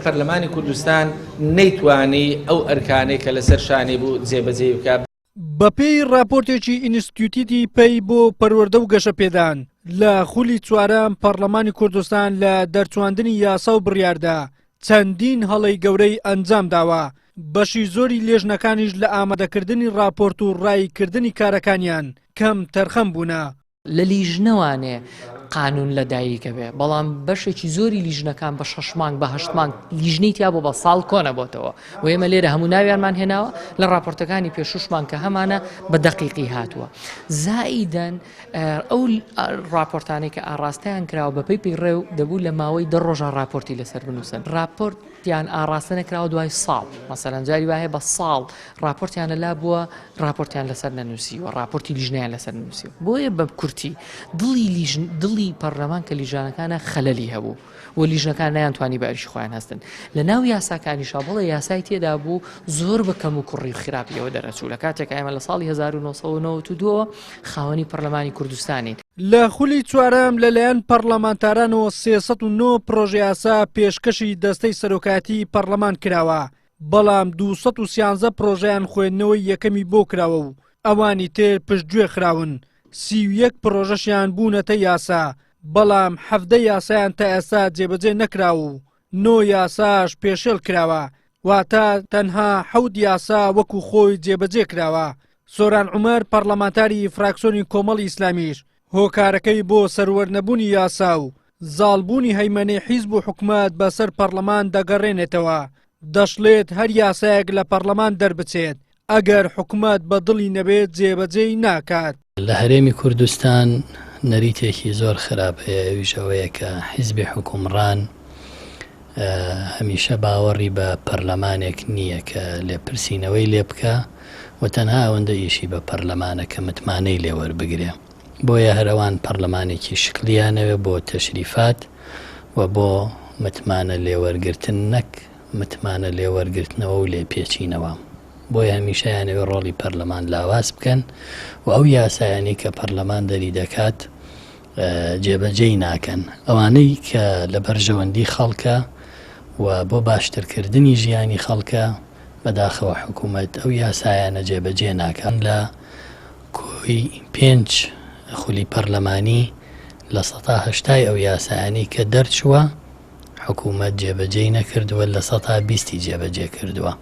پەرلەمانی کوردستان نەیتوانی ئەو ئەرکانەی کە لەسەر شانی بوو جێبەجێ بکات. بەپێی راپۆرتێکی ئینستیتیوتی پێی بۆ پەروەردە و گەشەپێدان لە خولی چوارەم پەرلەمانی کوردستان لە دەرچواندنی یاسا و بڕیاردا چەندین هەڵەی گەورەی ئەنجام داوە. بەشی زۆری لێژنەکانیش لە ئامادەکردنی راپۆرت و ڕایکردنی کارەکانیان کەم تەرخەم بوونە. لە لیژنەوانێ قانون لەدایکە بێ، بەڵام بەشێکی زۆری لیژنەکان بە 6 مانگ بە 8 مانگ لیژنەی تیا بۆ بە ساڵ کۆنە بۆتەوە و ئێمە لێرە هەموو ناویانمان هێناوە لە راپۆرتەکانی پێشوشمان کە هەمانە بە دەقیقی هاتووە. زائیدەن ئەو راپۆرتانەی کە ئاڕاستەیان کراوە بەپەی پێڕێو دەبوو لە ماوەی 10 ڕۆژە راپۆرتی لەسەر بنووسن. راپۆرتیان ئاڕاستە نەکراوە دوای ساڵ، مەسەلەن جاری وایە بە ساڵ راپۆرتیان لەلا بووە، راپۆرتیان لەسەر نەنووسیوە، راپۆرتی لیژنەیان لەسەر نووسیوە. بۆیە بە کورتی دڵی پەرلەمان کە لیژانەکانە خەلەلی هەبوو و لیژنەکان نەیانتوانی بە ئەرشی خۆیان هەستن. لە ناو یاساکانیشا بڵێ یاسای تێدا بوو زۆر بە کەم و کوڕی خراپیەوە دەرەچوو لە کاتێک ئێمە لە ساڵی 1992 خاوەنی پەرلەمانی کوردستانین. لە خولی چوارەم لەلایەن پەرلەمانتارانەوە 309 پرۆژە یاسا پێشکەشی دەستەی سەرۆکاتی پەرلەمان کراوە، بەڵام 213 پرۆژەیان خوێندنەوەی یەکەمی بۆ کراوە و ئەوانی تر پشتگوێ خراون. 31 پرۆژەشیان بوونەتە یاسا، بەڵام 17 یاسایان تا ئێستا جێبەجێ نەکراوە و 9 یاساش پێشێل کراوە، واتە تەنها 7 یاسا وەکو خۆی جێبەجێ کراوە. سۆران عومەر پەرلەمانتاری فراکسیۆنی کۆمەڵی ئیسلامیش هۆکارەکەی بۆ سەروەرنەبوونی یاسا و زاڵبوونی هەیمەنەی حیزب و حکومەت بەسەر پەرلەمان دەگەڕێنێتەوە. دەشڵێت هەر یاسایەک لە پەرلەمان دەربچێت ئەگەر حکومەت بە دڵی نەبێت جێبەجێی ناکات. لە هەرێمی کوردستان نەریتێکی زۆر خراپ هەیە، ئەویشەوەیە کە حیزبی حکومڕان هەمیشە باوەڕی بە پەرلەمانێک نییە کە لێپرسینەوەی لێ بکە و تەنها ئەوەندە ئیشی بە پەرلەمانە کە متمانەی لێوەربگرێ. بۆیە هەروان پەرلەمانێکی شکلیانەوێ بۆ تەشریفات و بۆ متمانە لێوەرگرتن نەک متمانە لێوەرگرتنەوە و لێپێچینەوە. بۆیە هەمیشەیانەوێ ڕۆڵی پەرلەمان لاواز بکەن و ئەو یاسایانی کە پەرلەمان دەری دەکات جێبەجێی ناکەن. ئەوانەی کە لە بەرژەوەندی خەڵکە و بۆ باشترکردنی ژیانی خەڵکە بەداخەوە حکوومەت ئەو یاسایانە جێبەجێ ناکەن. لە کۆی 5 خولی پەرلەمانی لە 180 ئەو یاسایانی کە دەرچووە حکوومەت جێبەجێی نەکردووە، لە 120 جێبەجێ کردووە.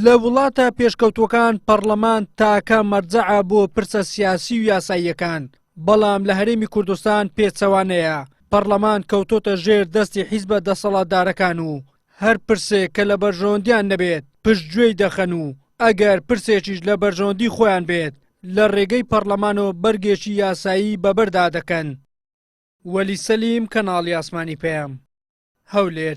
لە وڵاتە پێشکەوتوەکان پەرلەمان تاکە مەرجەعە بۆ پرسە سیاسی و یاساییەکان، بەڵام لە هەرێمی کوردستان پێچەوانەیە. پەرلەمان کەوتۆتە ژێر دەستی حیزبە دەسەڵاتدارەکان و هەر پرسێک کە لە بەرژەوەندیان نەبێت پشتگوێی دەخەن و ئەگەر پرسێکیش لە بەرژەوەندی خۆیان بێت لە ڕێگەی پەرلەمانەوە بەرگێکی یاسایی بەبەردا دەکەن. وەلی سەلیم، کەناڵی ئاسمانی پێم، هەولێر.